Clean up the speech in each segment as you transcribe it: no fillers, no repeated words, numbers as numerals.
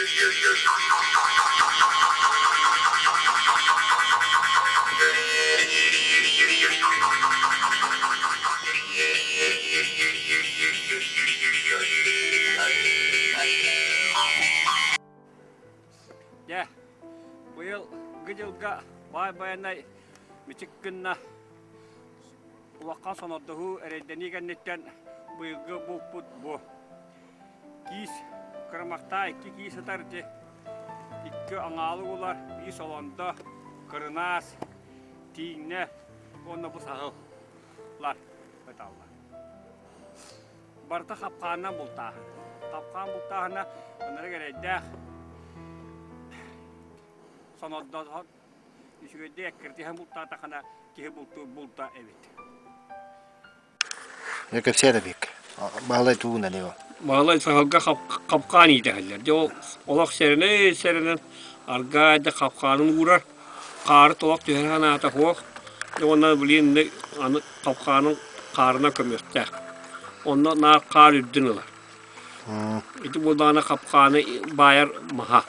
Ya, bu yıl gıcılga Bayanay miçikkinna ulaqqa sonodduhu eredenigennetten bu yılgı bu. Kiis kırmakta iki kiis atardı. İki angalı ular bir salonda kırnas tiğne onu bu sahıllar betallar. Barta kapkana bulta. Kapkan bultahına onlara gelede sonodda işgöde ekirtihen bulta takana ki bulta evet. Ne kapsaya da büyük. Bağlay tuğuna ne o? Bağlay sahalga kapkani derler. Jo olak serinin argada kapkanın uğrar. Qarı tolaq tüherhana ata hoq. Ona bilin ne kapkanın qarına kömürttä. Onda nar qar ürdünüler. İti bulana kapkanı bayar maha.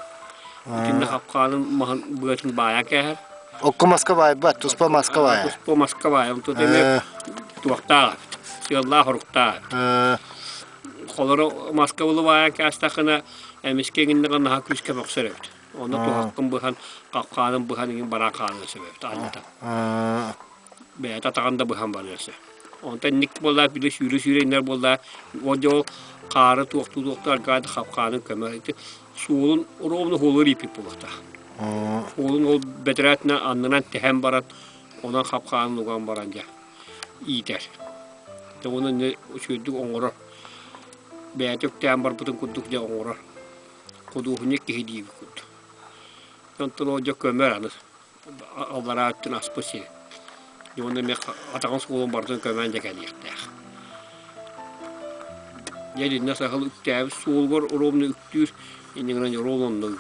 İtinde kapkanın mahan bıgatın baya kehar. Okku maska vay bat, tuspa maska vay. Tuspa maska vay. Onto demek tuaqta. Siyallah horukta. Koloro maska bulu vaya kastaqına emeskeginde qana küske bokseret. Onda tuaqın bıhan kapkanın bıhan ingin barakanı sebep. Anlata. Beta taqanda bıhan barırsa. Onda nik bolla bile sürü iner bolla. Ojo qarı tuaqtu argada kapkanın kömürti. Suğulun oromunu holur ipip bulaqta. Oğlun ol betiratna anlanan tehem barat. Ondan kapkanın ugan baranja. İter. De onun ne şöydük oңoror. Beyatök tehem bar butun kudduk ja oңoror. Kuduğunu kihidi kuddu. Yontun ojo kömür anız. Allara attın aspısı. Yonda me atağın suğulun bartın kömürce geliyekte. Yedi nasıl üktüğü suğul var oromunu üktüğür. İndiğinden rolonda yürür.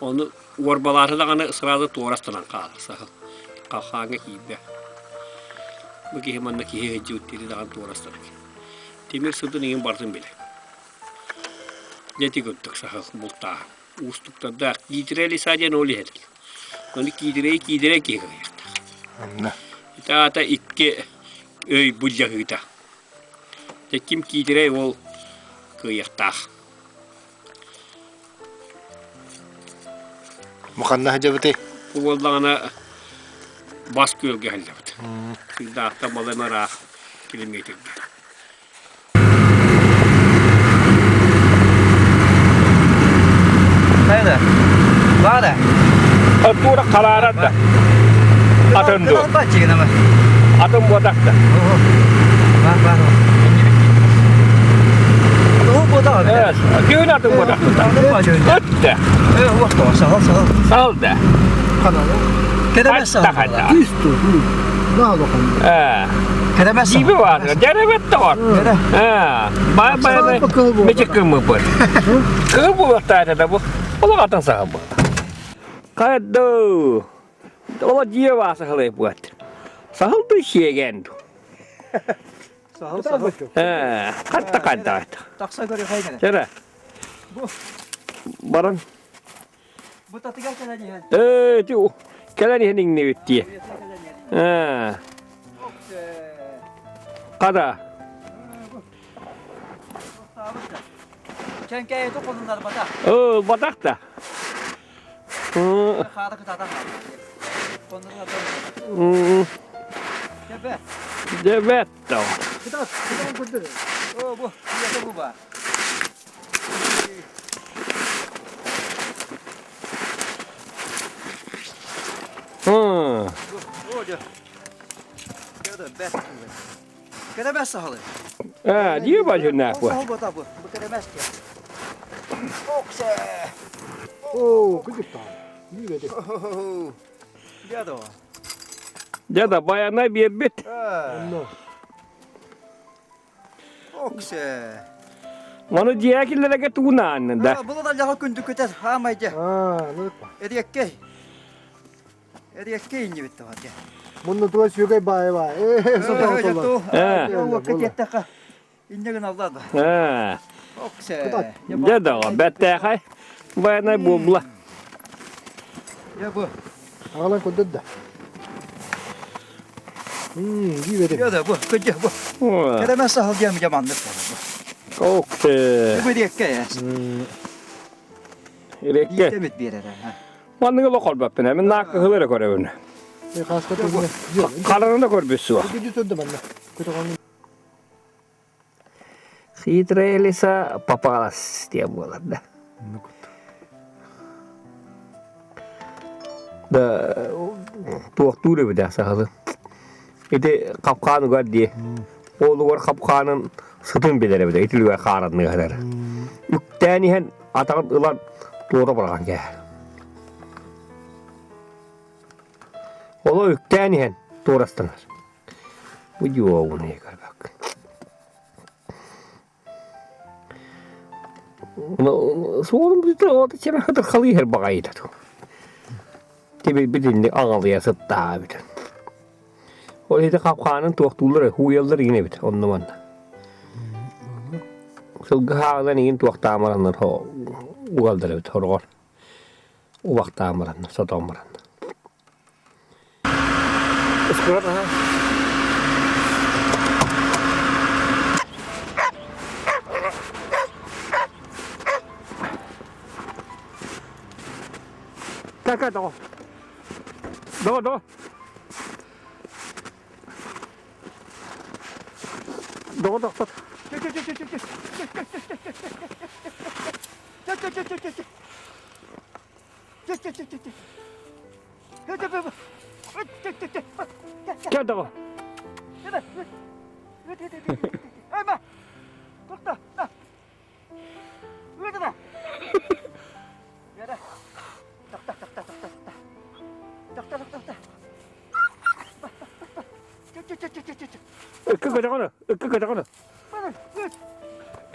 Onu varbalatı da kanı sırada tuğrastanan kalır sahıl. Kalkağına kibe. Bu ki hemen ki hece üttiri dağın tuğrastanak. Temir sıdın ingin bartın bile. Jeti göttük sahıl bultağı. Ustukta da kidireli sadece ne oluyor? Onu kidire kiyakta. İta iki öy bulca hıta. Tekim kidire ol kıyakta. Mukanna hacabıtı. Bu oldağına bas gölge halde. Sıırdaahta balımara kilometre. Nerede? Nerede? Atura kalarat. Atın dur. Atın bodakta. Var. O bodak. Evet. Düğün atın bodakta. Ötte. Sağ da. Kedemez sağ. Üstü. Ne bakalım. Kedemez sağ. Gibi var. Derevet de var. Bayanay mecik kımı var. Kıl bu vaktaydı da bu. Ola atın sağ bu. Kaydı. Ola diye var sağlayıp bu. Sağıl bir şey geldi. Sağ. Katta. Taksa göre kaygana. Şöyle. Bu. Barın. Bu tatlı gelken hadi. Tüh. Kelen henin ne bitti? Kada. Kenkeye dokundular batak. Batak da. Kağıdı kıtadan. Kondular. Kebe. Evet da. Kıtat kurdur. Bu. Yasa bu var. Oldu. Kedemez sağlı. Diye başı ne bu? Sağlı bu. Bu kedemez ki. Okse. Gıcıkta. Yürüdü. Ya da o. Ya da Bayana bir bit. Okse. Onu diye ki lele tuna anında. Bunu da laha kundu köter. Ha mayca. Ediyekke. Ediyekke ince bitti var ya. Bunu tuva şugay bay bay. Sopa oldu. Ya vakit yettaka. İnce gün Allah'da. Okse. Ya da bette hay. Bayana bulda. Ya bu. Ağlan kodda. İyi vedim. Ya da bu. Kıcı bu. Kadar sahal gelmeyeceğim yamanlık bu. Okey. Bu diye ya. İrekke. Yitemet bir yere. Mandığı lokal bappın hemen nakı hılırı korevun. Kaskı tozunu. Kararında korbüsü var. Gücü söndü bende. Kötü kanlı. Hitrelisa papalas diye bulardı. Da tuğdu bir de sahalı. İşte kapkanı var diye. Oğlu var kapkanın sıtın bilere bir de. İtiliyor karanlığı kadar. Üktenihen atağın ılan doğru bırakan ki. Oğlu üktenihen doğrastılar. Bu yuva bunu yakar bak. Soğudum bir de o da çene hıdır kalıyor her bakaydı. Tabi bir dinle ağlıya sıttı abi. O da kapkanın tuğtuları, huyalları yine bit onun manna. Sılgı hağdan yiyin tuğta amaranlar o ugaldır bit horgor. Uvakta amaranlar, sota amaranlar. Iskurat ha. Kakak doh. Doh. Doh. Gel doh. Ama. Korktu. Öyle de. Yere. Tak.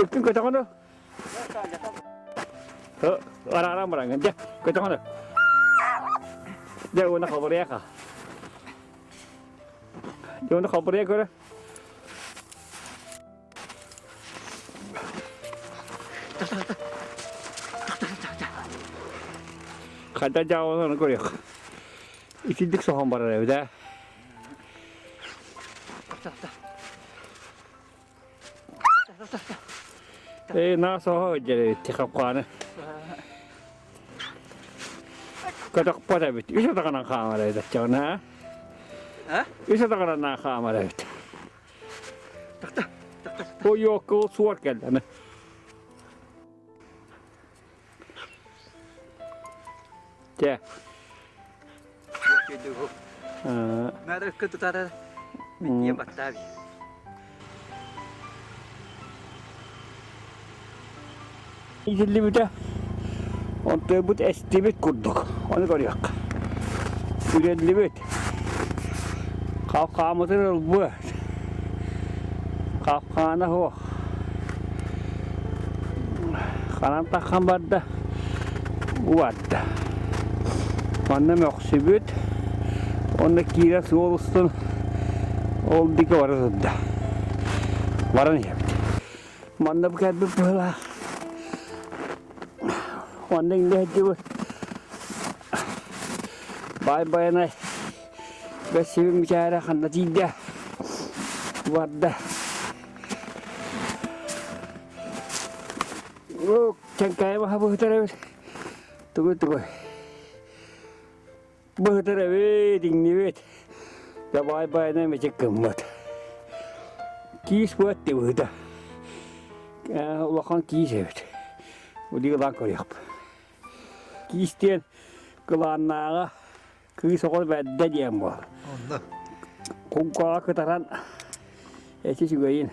Ikı kaçakını. Ara bırakın. Gel. Kaçakını. Gel ona kaburaya ka. Gel ona kaburaya göre. Kada jauh onu koruyor. İkindik soğan var evde. Nasıl hoca tikap kanı. Kadak pada bit. Isa takana kamera itu cana. Ha? Isa takana kamera itu. Oh yok kau suat kan? Cek. Mereka ketutara. Dia batavi. İzilli bir de onu bu estimit kurduk. Onu görüyoruz. Üretli bir. Kalkamızın bu. Kalkana o. Kanan takkan barda. Uvatta. Annem yok sibit. Onda kira soğustun. Oldu ki varız da. Varan yaptı. Manda bu kadar böyle. Manda indah juga. Bayanay. Besibim bicara kan tidak. Wadah. Oh, cengkai mah betul. Tunggu. Betul dingin wet. Ya bayanay macam kemat. Kis buat tu dah. Allah kan kis evet. Udah lang koruyor. Kisten kelannaga kis okol beda dia mah. Allah. Kungkol ketaran. Esi juga ini.